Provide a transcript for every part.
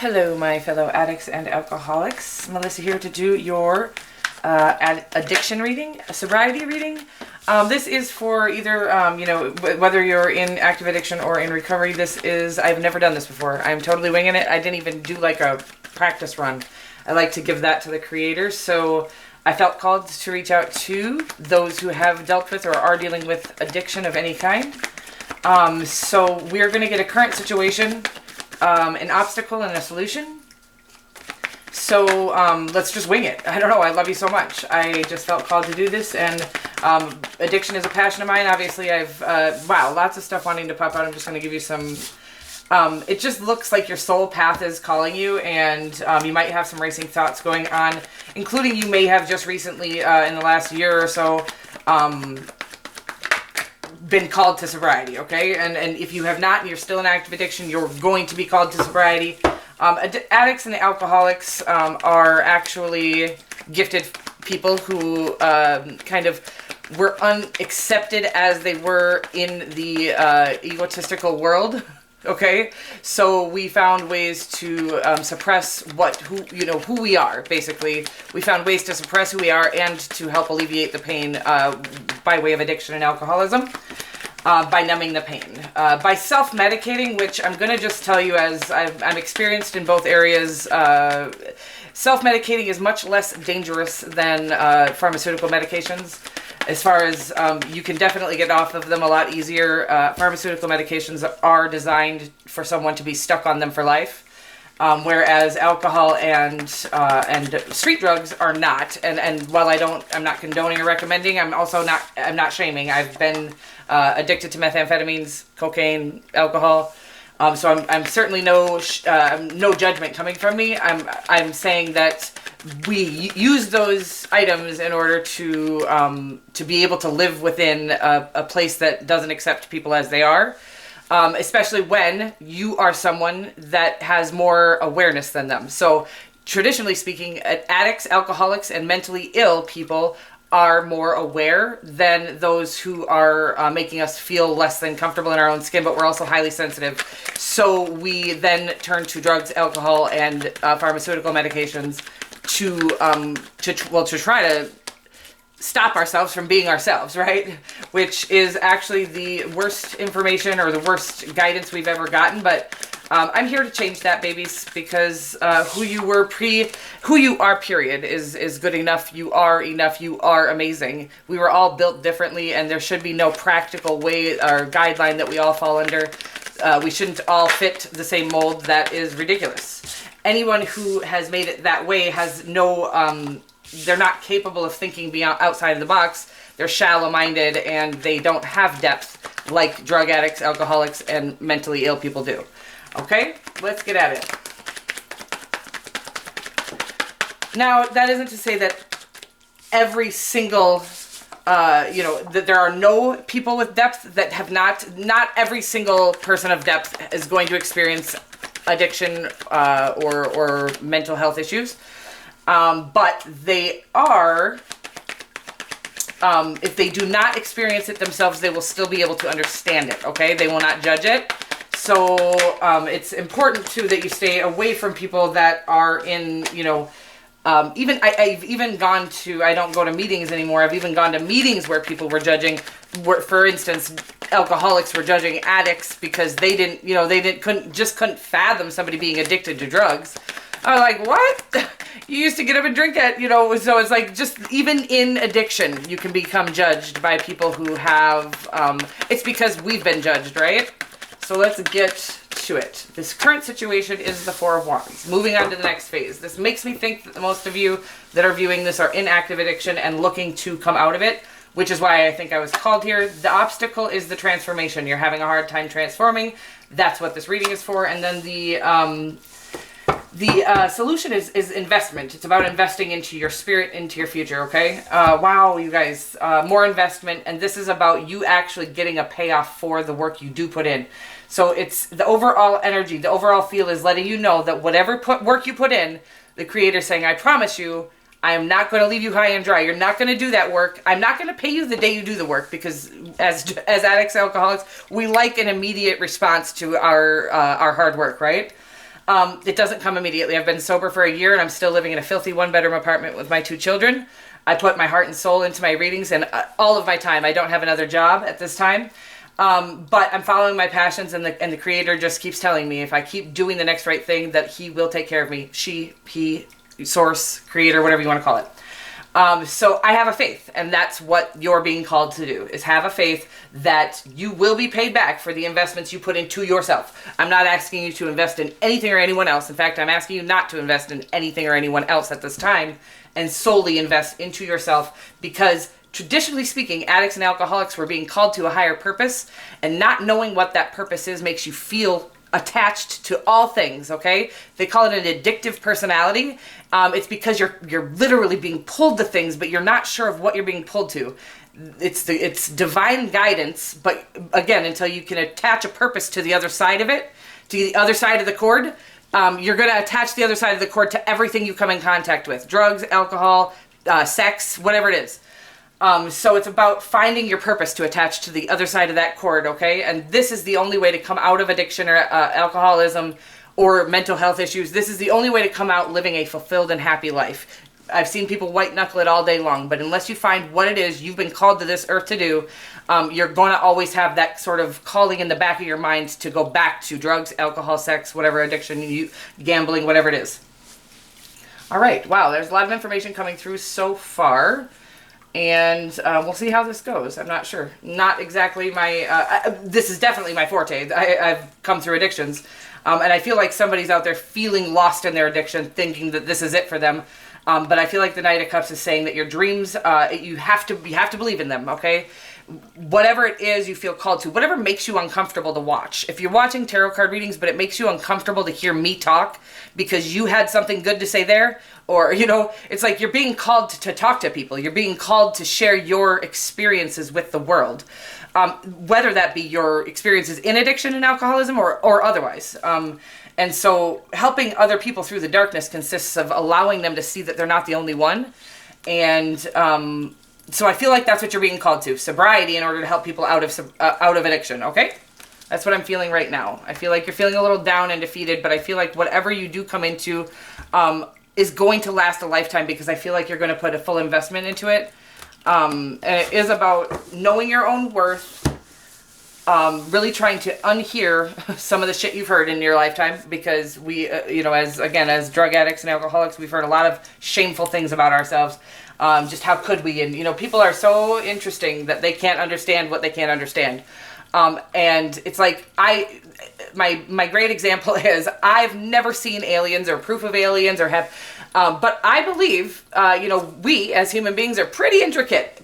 Hello, my fellow addicts and alcoholics. Melissa here to do your addiction reading, a sobriety reading. This is for either, whether you're in active addiction or in recovery. I've never done this before. I'm totally winging it. I didn't even do like a practice run. I like to give that to the creators. So I felt called to reach out to those who have dealt with or are dealing with addiction of any kind. So we're going to get a current situation, an obstacle, and a solution. So let's just wing it. I don't know. I love you so much. I just felt called to do this, and addiction is a passion of mine. Obviously, I've lots of stuff wanting to pop out. I'm just going to give you some. It just looks like your soul path is calling you, and you might have some racing thoughts going on, including you may have just recently, in the last year or so, been called to sobriety, okay? And if you have not and you're still in active addiction, you're going to be called to sobriety. Addicts and alcoholics are actually gifted people who kind of were unaccepted as they were in the egotistical world. Okay, so we found ways to suppress who we are. Basically, we found ways to suppress who we are and to help alleviate the pain by way of addiction and alcoholism, by numbing the pain, by self-medicating, which I'm going to just tell you, as I'm experienced in both areas. Self-medicating is much less dangerous than pharmaceutical medications. As far as you can definitely get off of them a lot easier. Pharmaceutical medications are designed for someone to be stuck on them for life, whereas alcohol and street drugs are not. And while I'm not condoning or recommending, I'm not shaming. I've been addicted to methamphetamines, cocaine, alcohol. So I'm certainly no judgment coming from me. I'm saying that we use those items in order to be able to live within a place that doesn't accept people as they are, especially when you are someone that has more awareness than them. So traditionally speaking, addicts, alcoholics, and mentally ill people are more aware than those who are making us feel less than comfortable in our own skin, but we're also highly sensitive. So we then turn to drugs, alcohol, and pharmaceutical medications to try to stop ourselves from being ourselves, right? Which is actually the worst information or the worst guidance we've ever gotten. But I'm here to change that, babies, because who you are, period, is good enough. You are enough. You are amazing. We were all built differently, and there should be no practical way or guideline that we all fall under. We shouldn't all fit the same mold. That is ridiculous. Anyone who has made it that way has they're not capable of thinking beyond outside of the box. They're shallow-minded, and they don't have depth like drug addicts, alcoholics, and mentally ill people do. Okay, let's get at it. Now, that isn't to say that every single, that there are no people with depth that have not every single person of depth is going to experience addiction or mental health issues. But they are, if they do not experience it themselves, they will still be able to understand it, okay? They will not judge it. So it's important, too, that you stay away from people that are in, I've even gone to, I don't go to meetings anymore, I've even gone to meetings where people were judging, for instance, alcoholics were judging addicts because they couldn't fathom somebody being addicted to drugs. I was like, what? You used to get up and drink it, so it's like, just even in addiction, you can become judged by people who have, it's because we've been judged, right? So let's get to it. This current situation is the Four of Wands. Moving on to the next phase. This makes me think that most of you that are viewing this are in active addiction and looking to come out of it, which is why I think I was called here. The obstacle is the transformation. You're having a hard time transforming. That's what this reading is for. And then the solution is investment. It's about investing into your spirit, into your future, okay? Wow, you guys, more investment, and this is about you actually getting a payoff for the work you do put in. So it's the overall energy, the overall feel is letting you know that whatever work you put in, the Creator's saying, I promise you, I am not going to leave you high and dry. You're not going to do that work. I'm not going to pay you the day you do the work, because as addicts, alcoholics, we like an immediate response to our hard work, right? It doesn't come immediately. I've been sober for a year and I'm still living in a filthy 1-bedroom apartment with my 2 children. I put my heart and soul into my readings and all of my time. I don't have another job at this time. But I'm following my passions, and the Creator just keeps telling me if I keep doing the next right thing, that He will take care of me. She, He, Source, Creator, whatever you want to call it. So I have a faith, and that's what you're being called to do, is have a faith that you will be paid back for the investments you put into yourself. I'm not asking you to invest in anything or anyone else. In fact, I'm asking you not to invest in anything or anyone else at this time, and solely invest into yourself, because traditionally speaking, addicts and alcoholics were being called to a higher purpose, and not knowing what that purpose is makes you feel attached to all things, okay? They call it an addictive personality. It's because you're literally being pulled to things, but you're not sure of what you're being pulled to. It's divine guidance, but again, until you can attach a purpose to the other side of it, to the other side of the cord, you're going to attach the other side of the cord to everything you come in contact with. Drugs, alcohol, sex, whatever it is. So it's about finding your purpose to attach to the other side of that cord, okay? And this is the only way to come out of addiction or alcoholism or mental health issues. This is the only way to come out living a fulfilled and happy life. I've seen people white knuckle it all day long, but unless you find what it is you've been called to this earth to do, you're going to always have that sort of calling in the back of your mind to go back to drugs, alcohol, sex, whatever addiction, gambling, whatever it is. All right, wow, there's a lot of information coming through so far. And we'll see how this goes. I'm not sure. Not exactly my... this is definitely my forte. I've come through addictions. And I feel like somebody's out there feeling lost in their addiction, thinking that this is it for them. But I feel like the Knight of Cups is saying that your dreams, you have to believe in them, okay? Whatever it is you feel called to, whatever makes you uncomfortable to watch. If you're watching tarot card readings, but it makes you uncomfortable to hear me talk because you had something good to say there, or, it's like you're being called to talk to people. You're being called to share your experiences with the world, whether that be your experiences in addiction and alcoholism or otherwise. And so helping other people through the darkness consists of allowing them to see that they're not the only one. And so I feel like that's what you're being called to, sobriety, in order to help people out of addiction, okay? That's what I'm feeling right now. I feel like you're feeling a little down and defeated, but I feel like whatever you do come into is going to last a lifetime, because I feel like you're going to put a full investment into it. And it is about knowing your own worth, really trying to unhear some of the shit you've heard in your lifetime, because we, as drug addicts and alcoholics, we've heard a lot of shameful things about ourselves. Just how could we? And, people are so interesting that they can't understand what they can't understand. And it's like, my great example is I've never seen aliens or proof of aliens or have, but I believe, we as human beings are pretty intricate,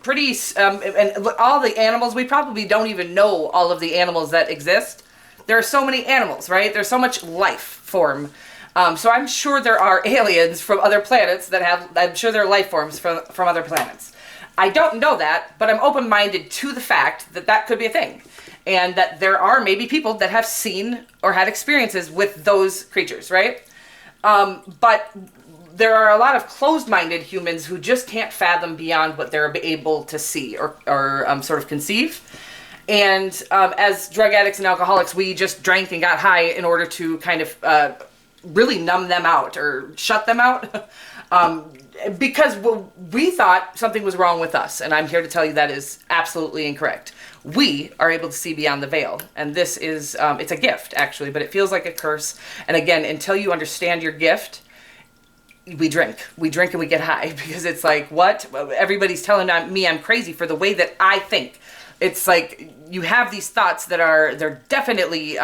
and all the animals, we probably don't even know all of the animals that exist. There are so many animals, right? There's so much life form. So I'm sure there are aliens from other planets I'm sure there are life forms from other planets. I don't know that, but I'm open-minded to the fact that that could be a thing. And that there are maybe people that have seen or had experiences with those creatures, right? But there are a lot of closed-minded humans who just can't fathom beyond what they're able to see or sort of conceive. And as drug addicts and alcoholics, we just drank and got high in order to kind of really numb them out or shut them out. Because we thought something was wrong with us. And I'm here to tell you that is absolutely incorrect. We are able to see beyond the veil. And this is, it's a gift, actually, but it feels like a curse. And again, until you understand your gift, we drink and we get high, because it's like, what? Everybody's telling me I'm crazy for the way that I think. It's like you have these thoughts that they're definitely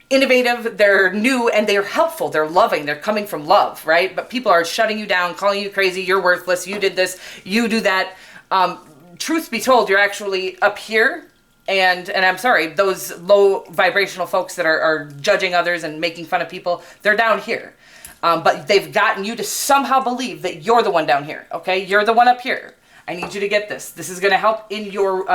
innovative, they're new, and they're helpful, they're loving, they're coming from love, right? But people are shutting you down, calling you crazy, you're worthless, you did this, you do that. Truth be told, you're actually up here, and I'm sorry, those low vibrational folks that are judging others and making fun of people, they're down here. But they've gotten you to somehow believe that you're the one down here, okay? You're the one up here. I need you to get this. This is going to help in your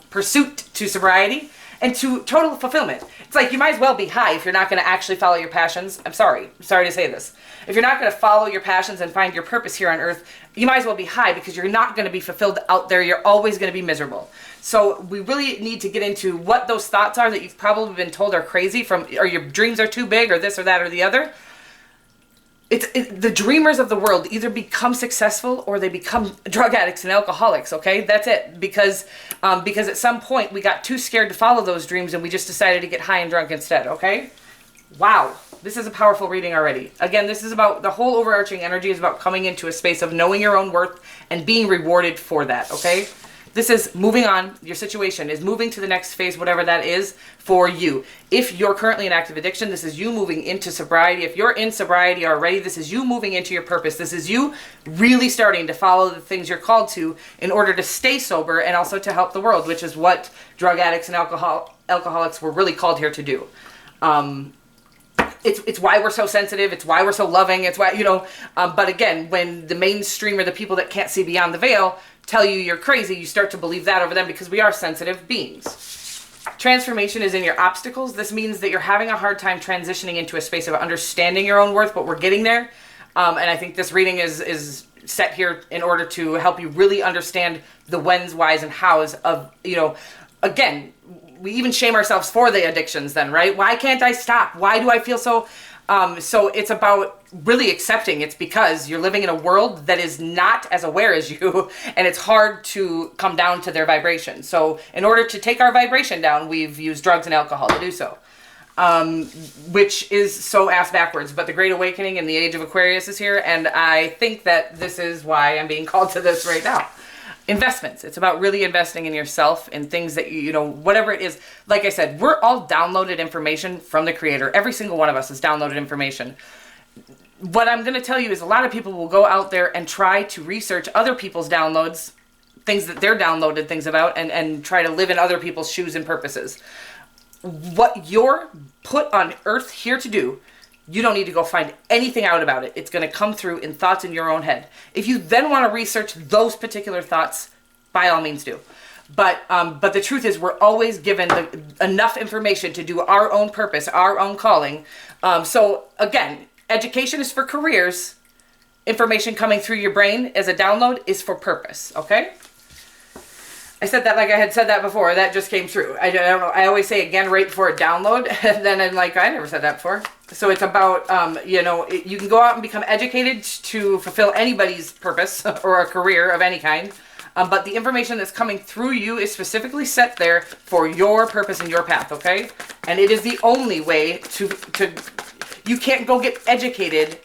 pursuit to sobriety and to total fulfillment. It's like you might as well be high if you're not going to actually follow your passions. I'm sorry to say this. If you're not going to follow your passions and find your purpose here on earth, you might as well be high, because you're not going to be fulfilled out there. You're always going to be miserable. So we really need to get into what those thoughts are that you've probably been told are crazy, or your dreams are too big, or this or that or the other. The dreamers of the world either become successful or they become drug addicts and alcoholics, okay? That's it. Because at some point we got too scared to follow those dreams and we just decided to get high and drunk instead, okay? Wow. This is a powerful reading already. Again, this is about, the whole overarching energy is about coming into a space of knowing your own worth and being rewarded for that, okay? This is moving on. Your situation is moving to the next phase, whatever that is for you. If you're currently in active addiction, this is you moving into sobriety. If you're in sobriety already, this is you moving into your purpose. This is you really starting to follow the things you're called to in order to stay sober and also to help the world, which is what drug addicts and alcoholics were really called here to do. It's why we're so sensitive. It's why we're so loving. It's why, but again, when the mainstream or the people that can't see beyond the veil tell you you're crazy, you start to believe that over them, because we are sensitive beings. Transformation is in your obstacles. This means that you're having a hard time transitioning into a space of understanding your own worth, but we're getting there. And I think this reading is set here in order to help you really understand the whens, whys, and hows of, again, we even shame ourselves for the addictions then, right? Why can't I stop? Why do I feel so... So it's about really accepting it's because you're living in a world that is not as aware as you, and it's hard to come down to their vibration. So in order to take our vibration down, we've used drugs and alcohol to do so, which is so ass backwards. But the Great Awakening and the Age of Aquarius is here, and I think that this is why I'm being called to this right now. Investments. It's about really investing in yourself and things that whatever it is. Like I said, we're all downloaded information from the Creator. Every single one of us is downloaded information. What I'm going to tell you is a lot of people will go out there and try to research other people's downloads, things that they're downloaded things about, and try to live in other people's shoes and purposes. What you're put on earth here to do, you don't need to go find anything out about it. It's going to come through in thoughts in your own head. If you then want to research those particular thoughts, by all means do. But the truth is, we're always given enough information to do our own purpose, our own calling. So again, education is for careers. Information coming through your brain as a download is for purpose. Okay? I said that like I had said that before. That just came through. I don't know. I always say again right before a download, and then I'm like, I never said that before. So it's about, you can go out and become educated to fulfill anybody's purpose or a career of any kind. But the information that's coming through you is specifically set there for your purpose and your path, okay? And it is the only way to you can't go get educated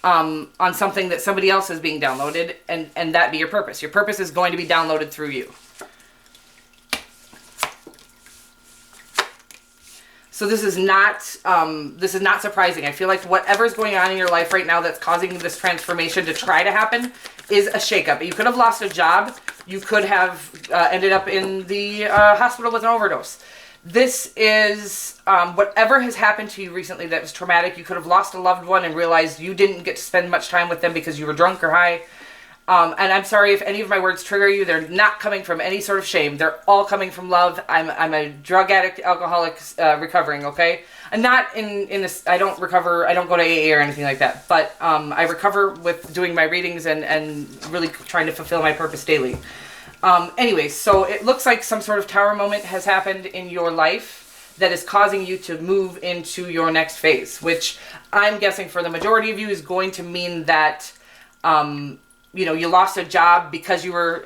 on something that somebody else is being downloaded and that be your purpose. Your purpose is going to be downloaded through you. So this is not surprising. I feel like whatever's going on in your life right now that's causing this transformation to try to happen is a shakeup. You could have lost a job. You could have ended up in the hospital with an overdose. This is whatever has happened to you recently that was traumatic. You could have lost a loved one and realized you didn't get to spend much time with them because you were drunk or high. And I'm sorry if any of my words trigger you. They're not coming from any sort of shame. They're all coming from love. I'm a drug addict, alcoholic, recovering, okay? I'm not in this, I don't recover, I don't go to AA or anything like that. But I recover with doing my readings and really trying to fulfill my purpose daily. Anyways, so it looks like some sort of tower moment has happened in your life that is causing you to move into your next phase, which I'm guessing for the majority of you is going to mean that... you lost a job because you were,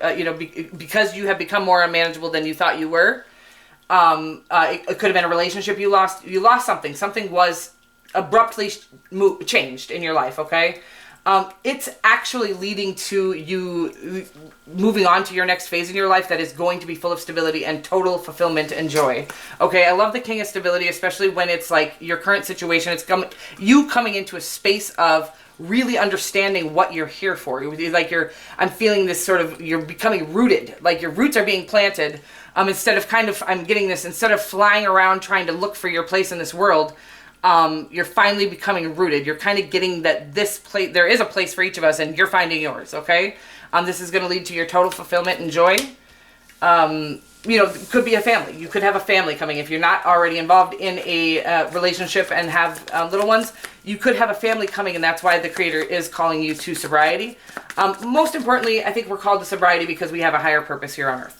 because you have become more unmanageable than you thought you were. It could have been a relationship you lost. You lost something. Something was abruptly changed in your life, okay? It's actually leading to you moving on to your next phase in your life that is going to be full of stability and total fulfillment and joy. Okay, I love the King of Stability, especially when it's like your current situation. It's you coming into a space of really understanding what you're here for. Like I'm feeling this sort of, you're becoming rooted, like your roots are being planted. Instead of flying around trying to look for your place in this world, you're finally becoming rooted. You're kind of getting that this place, there is a place for each of us and you're finding yours, okay? This is going to lead to your total fulfillment and joy. could be a family. You could have a family coming. If you're not already involved in a relationship and have little ones, you could have a family coming, and that's why the Creator is calling you to sobriety. Most importantly, I think we're called to sobriety because we have a higher purpose here on earth.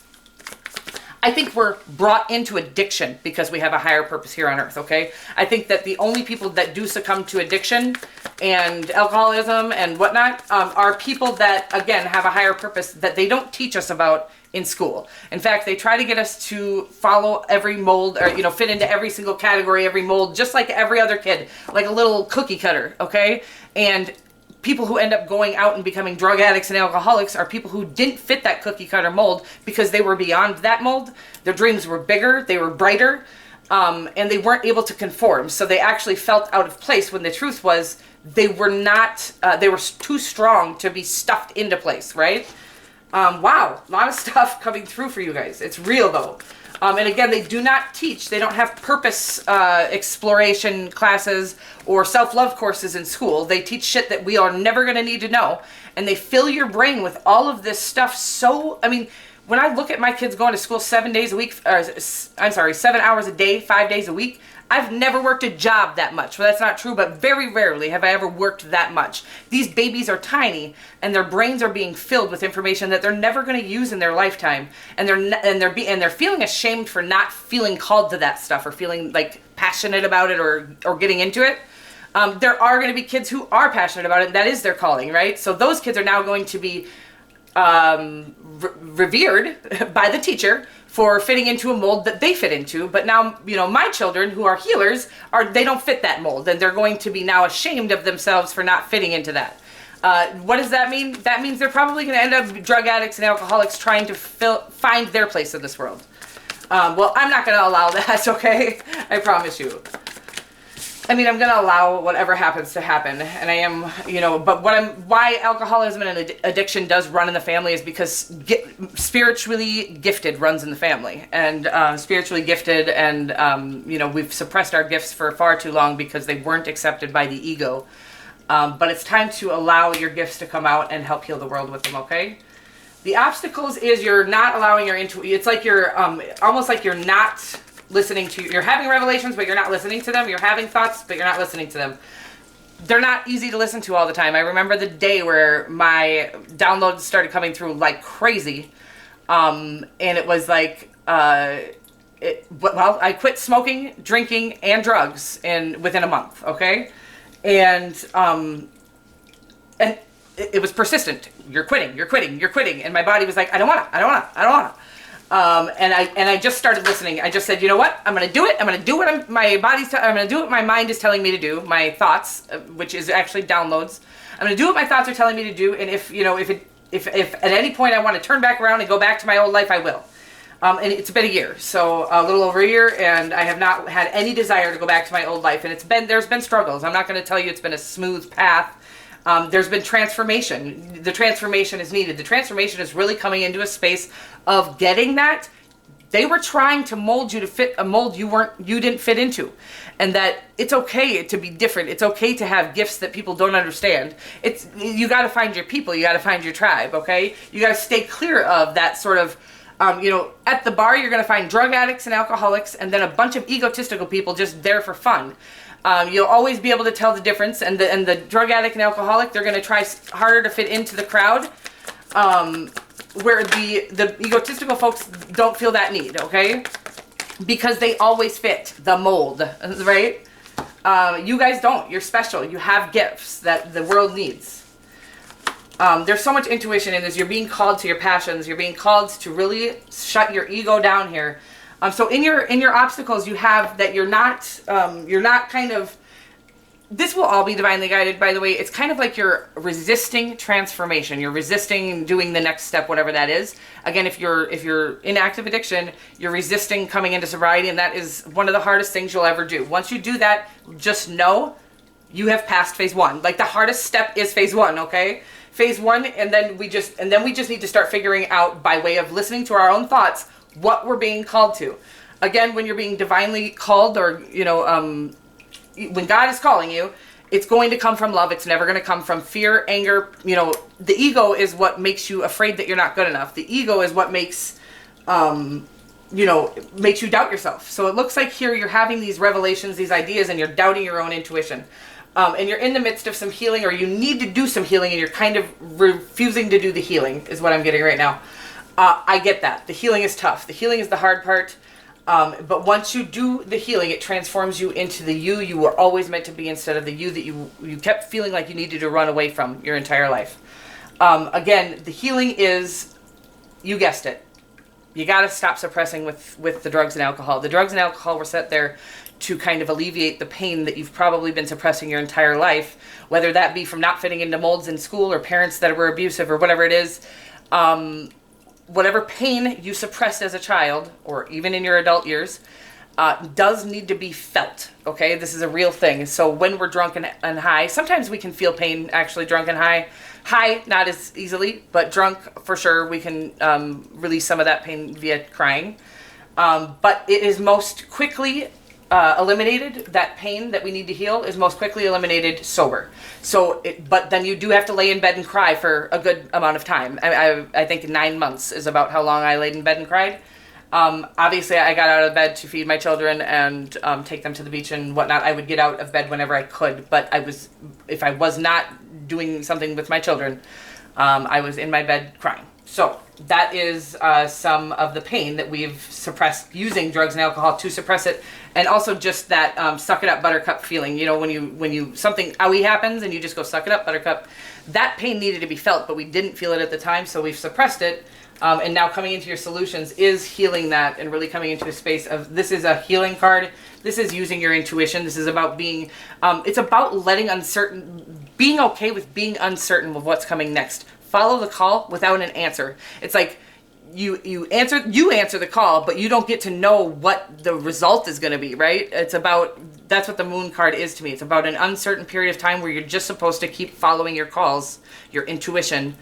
I think we're brought into addiction because we have a higher purpose here on earth, okay? I think that the only people that do succumb to addiction and alcoholism and whatnot are people that, again, have a higher purpose that they don't teach us about in school. In fact, they try to get us to follow every mold or, fit into every single category, every mold, just like every other kid, like a little cookie cutter, okay? And people who end up going out and becoming drug addicts and alcoholics are people who didn't fit that cookie cutter mold because they were beyond that mold. Their dreams were bigger, they were brighter, and they weren't able to conform. So they actually felt out of place when the truth was they were not, they were too strong to be stuffed into place, right? Wow, a lot of stuff coming through for you guys. It's real though. And again, they do not teach, they don't have purpose exploration classes or self-love courses in school. They teach shit that we are never going to need to know. And they fill your brain with all of this stuff. So, when I look at my kids going to school 7 days a week, 7 hours a day, 5 days a week, I've never worked a job that much. Well, that's not true, but very rarely have I ever worked that much. These babies are tiny, and their brains are being filled with information that they're never going to use in their lifetime, and they're feeling ashamed for not feeling called to that stuff or feeling like passionate about it or getting into it. There are going to be kids who are passionate about it, and that is their calling, right? So those kids are now going to be revered by the teacher for fitting into a mold that they fit into. But now, my children who are healers, they don't fit that mold, and they're going to be now ashamed of themselves for not fitting into that. What does that mean? That means they're probably going to end up drug addicts and alcoholics trying to find their place in this world. Well, I'm not going to allow that, okay? I promise you. I'm going to allow whatever happens to happen, and I am, but why alcoholism and addiction does run in the family is because spiritually gifted runs in the family, and spiritually gifted, and we've suppressed our gifts for far too long because they weren't accepted by the ego, but it's time to allow your gifts to come out and help heal the world with them, okay? The obstacles is you're not allowing your intuition. It's like you're, almost like you're not listening to, you're having revelations, but you're not listening to them. You're having thoughts, but you're not listening to them. They're not easy to listen to all the time. I remember the day where my downloads started coming through like crazy. And it was like, I quit smoking, drinking, and drugs within a month. Okay. And it was persistent. You're quitting. And my body was like, I don't wanna. And I just started listening. I just said, you know what? I'm going to do it. I'm going to do what I'm going to do what my mind is telling me to do. My thoughts, which is actually downloads. I'm going to do what my thoughts are telling me to do. And if at any point I want to turn back around and go back to my old life, I will. And it's been a year, so a little over a year, and I have not had any desire to go back to my old life. And there's been struggles. I'm not going to tell you it's been a smooth path. There's been transformation. The transformation is needed. The transformation is really coming into a space of getting that they were trying to mold you to fit a mold you didn't fit into, and that it's okay to be different. It's okay to have gifts that people don't understand. You got to find your people. You got to find your tribe. Okay, you got to stay clear of that sort of. At the bar, you're going to find drug addicts and alcoholics, and then a bunch of egotistical people just there for fun. You'll always be able to tell the difference, and the drug addict and alcoholic, they're going to try harder to fit into the crowd, where the egotistical folks don't feel that need, okay? Because they always fit the mold, right? You guys don't. You're special. You have gifts that the world needs. There's so much intuition in this. You're being called to your passions. You're being called to really shut your ego down here. So in your obstacles, you have that you're not kind of, this will all be divinely guided, by the way. It's kind of like you're resisting transformation. You're resisting doing the next step, whatever that is. Again, if you're in active addiction, you're resisting coming into sobriety, and that is one of the hardest things you'll ever do. Once you do that, just know you have passed phase one. Like, the hardest step is phase one, okay? Phase one, and then we just need to start figuring out, by way of listening to our own thoughts, what we're being called to. Again, when you're being divinely called, or when God is calling you, it's going to come from love. It's never going to come from fear, anger. The ego is what makes you afraid that you're not good enough. The ego is what makes you know, makes you doubt yourself. So it looks like here you're having these revelations, these ideas, and you're doubting your own intuition. And you're in the midst of some healing, or you need to do some healing, and you're kind of refusing to do the healing, is what I'm getting right now. I get that. The healing is tough. The healing is the hard part. But once you do the healing, it transforms you into the you were always meant to be, instead of the you that you kept feeling like you needed to run away from your entire life. Again, the healing is, you guessed it, you got to stop suppressing with the drugs and alcohol. The drugs and alcohol were set there to kind of alleviate the pain that you've probably been suppressing your entire life, whether that be from not fitting into molds in school, or parents that were abusive, or whatever it is. Whatever pain you suppressed as a child, or even in your adult years, does need to be felt, okay? This is a real thing. So when we're drunk and high, sometimes we can feel pain actually drunk and high. High, not as easily, but drunk, for sure, we can release some of that pain via crying. But it is most quickly eliminated, that pain that we need to heal is most quickly eliminated sober. So, but then you do have to lay in bed and cry for a good amount of time. I think 9 months is about how long I laid in bed and cried. Obviously, I got out of bed to feed my children and take them to the beach and whatnot. I would get out of bed whenever I could, but if I was not doing something with my children, I was in my bed crying. So that is some of the pain that we've suppressed using drugs and alcohol to suppress it. And also just that suck it up buttercup feeling, you know, when you something owie happens and you just go suck it up buttercup, that pain needed to be felt, but we didn't feel it at the time, so we've suppressed it. And now coming into your solutions is healing that, and really coming into a space of, this is a healing card. This is using your intuition. This is about being, it's about being okay with being uncertain of what's coming next. Follow the call without an answer. It's like you answer the call, but you don't get to know what the result is going to be, right? It's about, that's what the moon card is to me. It's about an uncertain period of time where you're just supposed to keep following your calls, your intuition.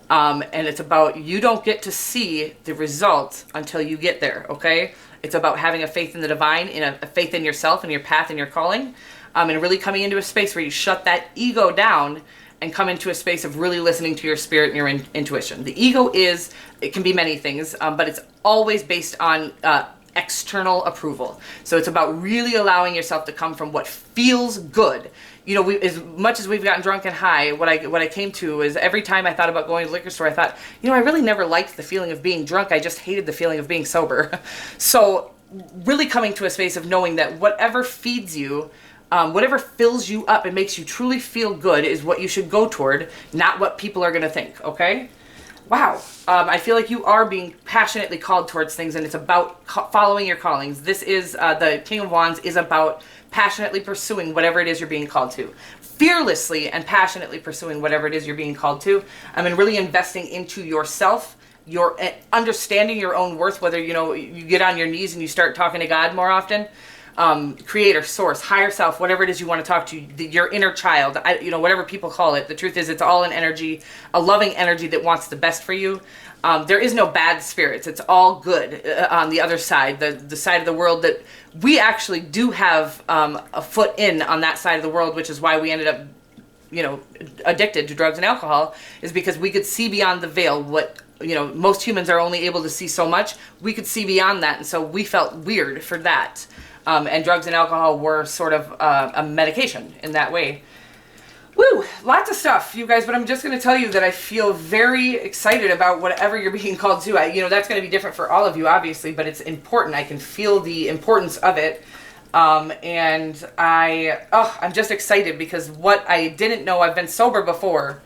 And it's about, you don't get to see the result until you get there, okay? It's about having a faith in the divine, in a faith in yourself and your path and your calling, and really coming into a space where you shut that ego down and come into a space of really listening to your spirit and your intuition. The ego it can be many things, but it's always based on external approval. So it's about really allowing yourself to come from what feels good. You know, as much as we've gotten drunk and high, what I came to is, every time I thought about going to the liquor store, I thought, you know, I really never liked the feeling of being drunk. I just hated the feeling of being sober. So really coming to a space of knowing that whatever feeds you, whatever fills you up and makes you truly feel good is what you should go toward, not what people are going to think, okay? Wow. I feel like you are being passionately called towards things, and it's about following your callings. This is, the King of Wands is about passionately pursuing whatever it is you're being called to. Fearlessly and passionately pursuing whatever it is you're being called to. And really investing into yourself, your understanding your own worth, whether, you know, you get on your knees and you start talking to God more often. Creator, source, higher self, whatever it is you want to talk to, your inner child, you know, whatever people call it. The truth is, it's all an energy, a loving energy that wants the best for you. There is no bad spirits. It's all good on the other side, the side of the world that we actually do have a foot in on that side of the world, which is why we ended up, you know, addicted to drugs and alcohol, is because we could see beyond the veil. What, you know, most humans are only able to see so much. We could see beyond that, and so we felt weird for that. And drugs and alcohol were sort of a medication in that way. Woo! Lots of stuff, you guys, but I'm just going to tell you that I feel very excited about whatever you're being called to. You know, that's going to be different for all of you, obviously, but it's important. I can feel the importance of it. And I'm just excited, because what I didn't know, I've been sober before,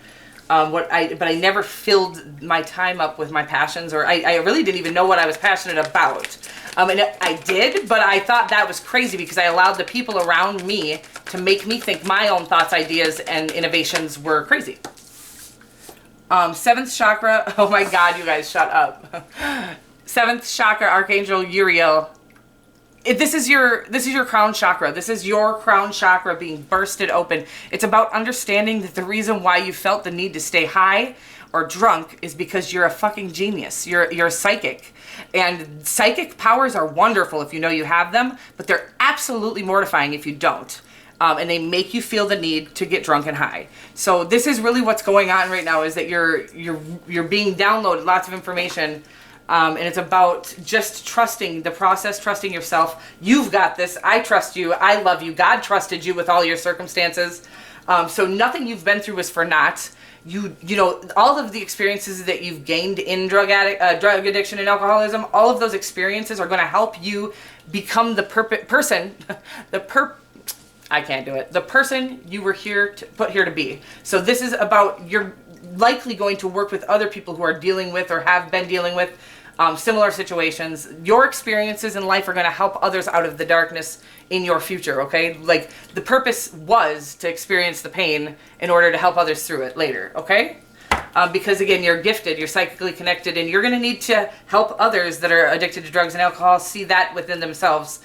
but I never filled my time up with my passions, or I really didn't even know what I was passionate about. And I did, but I thought that was crazy, because I allowed the people around me to make me think my own thoughts, ideas, and innovations were crazy. Seventh chakra, oh my God, you guys, shut up. Seventh chakra, Archangel Uriel. This is your crown chakra. This is your crown chakra being bursted open. It's about understanding that the reason why you felt the need to stay high or drunk is because you're a fucking genius. You're a psychic. And psychic powers are wonderful if you know you have them, but they're absolutely mortifying if you don't. And they make you feel the need to get drunk and high. So this is really what's going on right now, is that you're being downloaded lots of information And it's about just trusting the process, trusting yourself. You've got this. I trust you. I love you. God trusted you with all your circumstances. So nothing you've been through was for naught. You know, all of the experiences that you've gained in drug addiction and alcoholism, all of those experiences are going to help you become the person, I can't do it, the person you were put here to be. So this is about, you're likely going to work with other people who are dealing with or have been dealing with similar situations. Your experiences in life are going to help others out of the darkness in your future, okay? Like, the purpose was to experience the pain in order to help others through it later, okay? Because, again, you're gifted, you're psychically connected, and you're going to need to help others that are addicted to drugs and alcohol see that within themselves.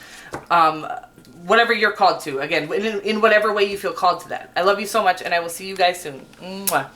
Whatever you're called to, again, in whatever way you feel called to that. I love you so much, and I will see you guys soon. Mwah.